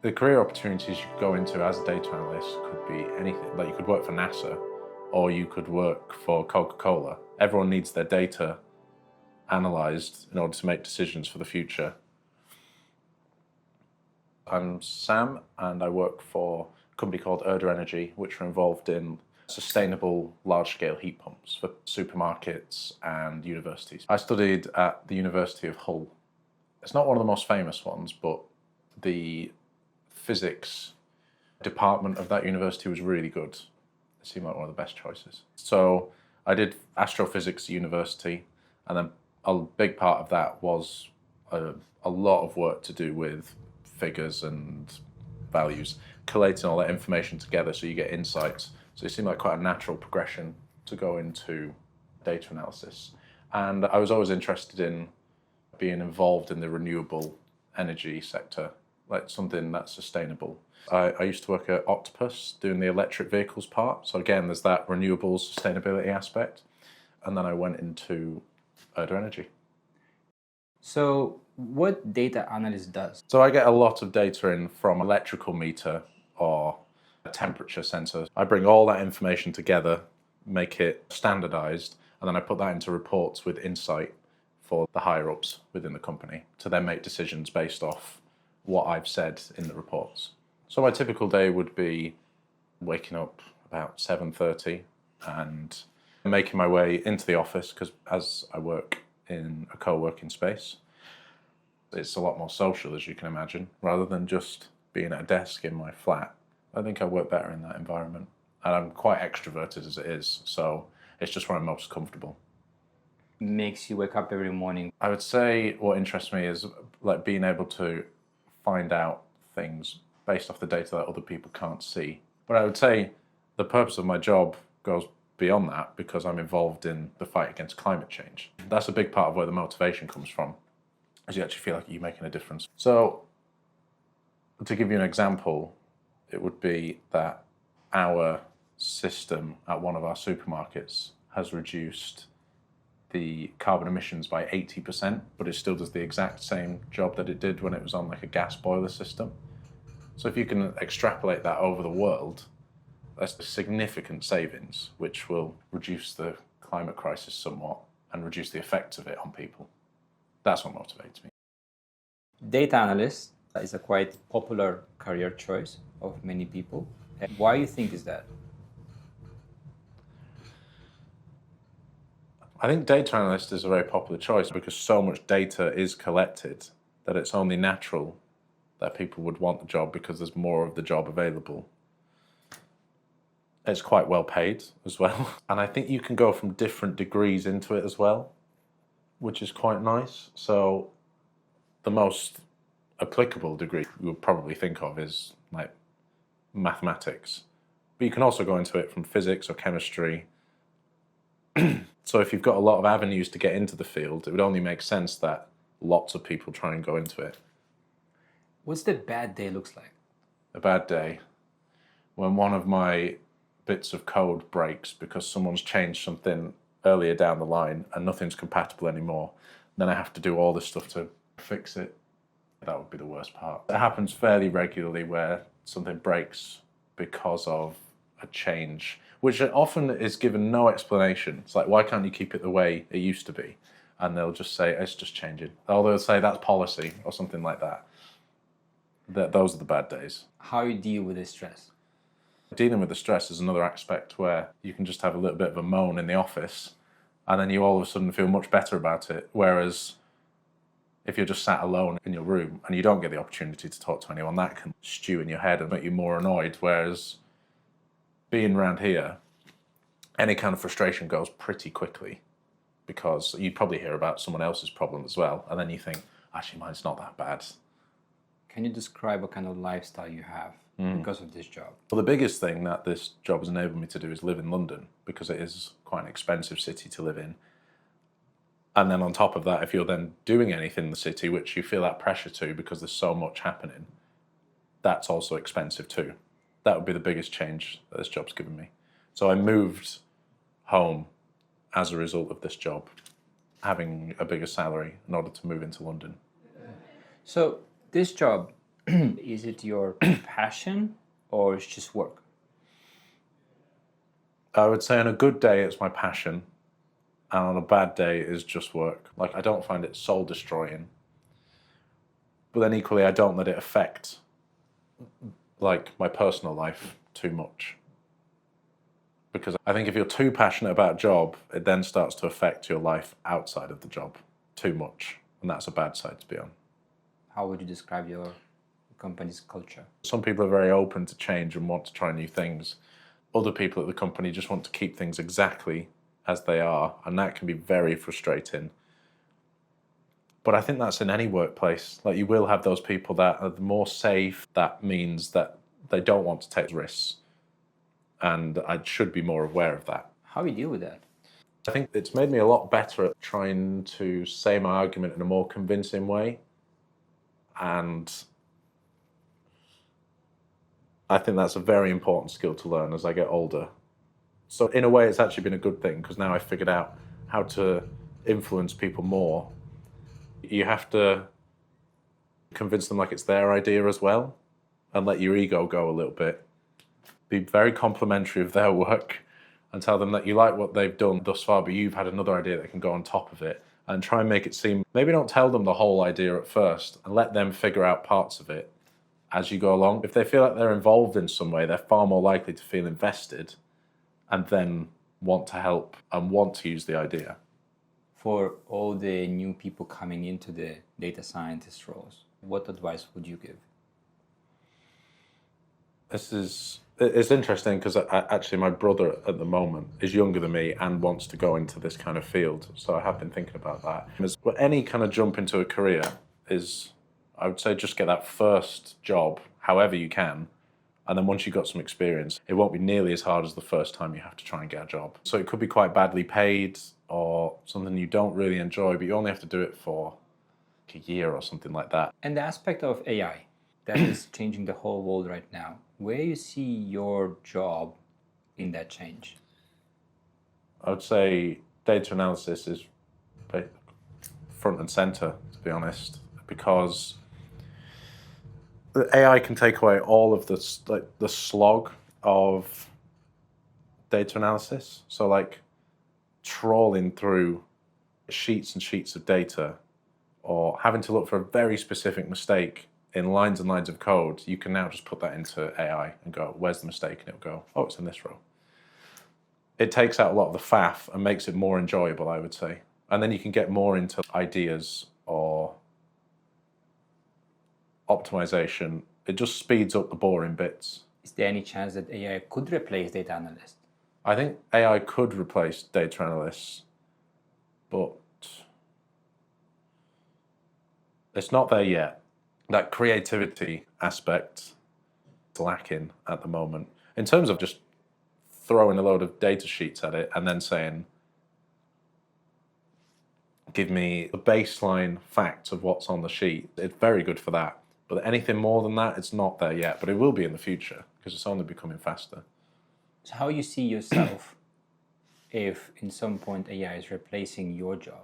The career opportunities you could go into as a data analyst could be anything. Like you could work for NASA or you could work for Coca-Cola. Everyone needs their data analysed in order to make decisions for the future. I'm Sam and I work for a company called Erda Energy, which are involved in sustainable large-scale heat pumps for supermarkets and universities. I studied at the University of Hull. It's not one of the most famous ones, but the physics department of that university was really good. It seemed like one of the best choices. So I did astrophysics at university, and then a big part of that was a lot of work to do with figures and values, collating all that information together so you get insights. So it seemed like quite a natural progression to go into data analysis. And I was always interested in being involved in the renewable energy sector, like something that's sustainable. I used to work at Octopus doing the electric vehicles part. So again, there's that renewable sustainability aspect. And then I went into Erda Energy. So what data analyst does? So I get a lot of data in from electrical meter or a temperature sensor. I bring all that information together, make it standardized, and then I put that into reports with insight for the higher ups within the company to then make decisions based off what I've said in the reports. So my typical day would be waking up about 7:30 and making my way into the office, because as I work in a co-working space, it's a lot more social, as you can imagine, rather than just being at a desk in my flat. I think I work better in that environment. And I'm quite extroverted as it is, so it's just where I'm most comfortable. Makes you wake up every morning. I would say what interests me is like being able to find out things based off the data that other people can't see. But I would say the purpose of my job goes beyond that, because I'm involved in the fight against climate change. That's a big part of where the motivation comes from, as you actually feel like you're making a difference. So to give you an example, it would be that our system at one of our supermarkets has reduced the carbon emissions by 80%, but it still does the exact same job that it did when it was on like a gas boiler system. So if you can extrapolate that over the world, that's significant savings, which will reduce the climate crisis somewhat and reduce the effects of it on people. That's what motivates me. Data analyst is a quite popular career choice of many people. Why do you think is that? I think data analyst is a very popular choice because so much data is collected that it's only natural that people would want the job because there's more of the job available. It's quite well paid as well. And I think you can go from different degrees into it as well, which is quite nice. So the most applicable degree you would probably think of is like mathematics. But you can also go into it from physics or chemistry. So if you've got a lot of avenues to get into the field, it would only make sense that lots of people try and go into it. What's the bad day looks like? A bad day when one of my bits of code breaks because someone's changed something earlier down the line and nothing's compatible anymore. Then I have to do all this stuff to fix it. That would be the worst part. It happens fairly regularly where something breaks because of a change, which often is given no explanation. It's like, why can't you keep it the way it used to be? And they'll just say, it's just changing. Or they'll say, that's policy or something like that. Those are the bad days. How you deal with the stress? Dealing with the stress is another aspect where you can just have a little bit of a moan in the office and then you all of a sudden feel much better about it. Whereas if you're just sat alone in your room and you don't get the opportunity to talk to anyone, that can stew in your head and make you more annoyed. Whereas being around here, any kind of frustration goes pretty quickly because you probably hear about someone else's problem as well. And then you think, actually, mine's not that bad. Can you describe what kind of lifestyle you have because of this job? Well, the biggest thing that this job has enabled me to do is live in London, because it is quite an expensive city to live in. And then on top of that, if you're then doing anything in the city, which you feel that pressure to because there's so much happening, that's also expensive too. That would be the biggest change that this job's given me. So I moved home as a result of this job, having a bigger salary in order to move into London. So this job Is it your passion or it's just work? I would say on a good day, it's my passion. And on a bad day, it's just work. Like, I don't find it soul destroying. But then equally, I don't let it affect, like, my personal life too much. Because I think if you're too passionate about a job, it then starts to affect your life outside of the job too much. And that's a bad side to be on. How would you describe your company's culture? Some people are very open to change and want to try new things. Other people at the company just want to keep things exactly as they are, and that can be very frustrating. But I think that's in any workplace. Like, you will have those people that are more safe. That means that they don't want to take risks. And I should be more aware of that. How do you deal with that? I think it's made me a lot better at trying to say my argument in a more convincing way. And I think that's a very important skill to learn as I get older. So in a way, it's actually been a good thing, because now I've figured out how to influence people more. You have to convince them like it's their idea as well, and let your ego go a little bit. Be very complimentary of their work and tell them that you like what they've done thus far, but you've had another idea that can go on top of it, and try and make it seem, maybe don't tell them the whole idea at first and let them figure out parts of it as you go along. If they feel like they're involved in some way, they're far more likely to feel invested and then want to help and want to use the idea. For all the new people coming into the data scientist roles, what advice would you give? It's interesting, because actually my brother at the moment is younger than me and wants to go into this kind of field. So I have been thinking about that. But any kind of jump into a career is, I would say, just get that first job however you can. And then once you've got some experience, it won't be nearly as hard as the first time you have to try and get a job. So it could be quite badly paid or something you don't really enjoy, but you only have to do it for like a year or something like that. And the aspect of AI that is changing the whole world right now, where you see your job in that change? I would say data analysis is front and center, to be honest, because the AI can take away all of the slog of data analysis. So like trawling through sheets and sheets of data, or having to look for a very specific mistake in lines and lines of code, you can now just put that into AI and go, where's the mistake? And it'll go, oh, it's in this row. It takes out a lot of the faff and makes it more enjoyable, I would say. And then you can get more into ideas or optimization. It just speeds up the boring bits. Is there any chance that AI could replace data analysts? I think AI could replace data analysts, but it's not there yet. That creativity aspect is lacking at the moment. In terms of just throwing a load of data sheets at it and then saying, give me the baseline facts of what's on the sheet, it's very good for that. But anything more than that, it's not there yet. But it will be in the future, because it's only becoming faster. So how you see yourself if in some point AI is replacing your job?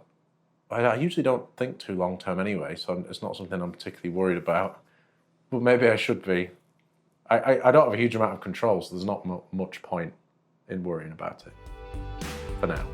I usually don't think too long term anyway, so it's not something I'm particularly worried about. But maybe I should be. I don't have a huge amount of control, so there's not much point in worrying about it for now.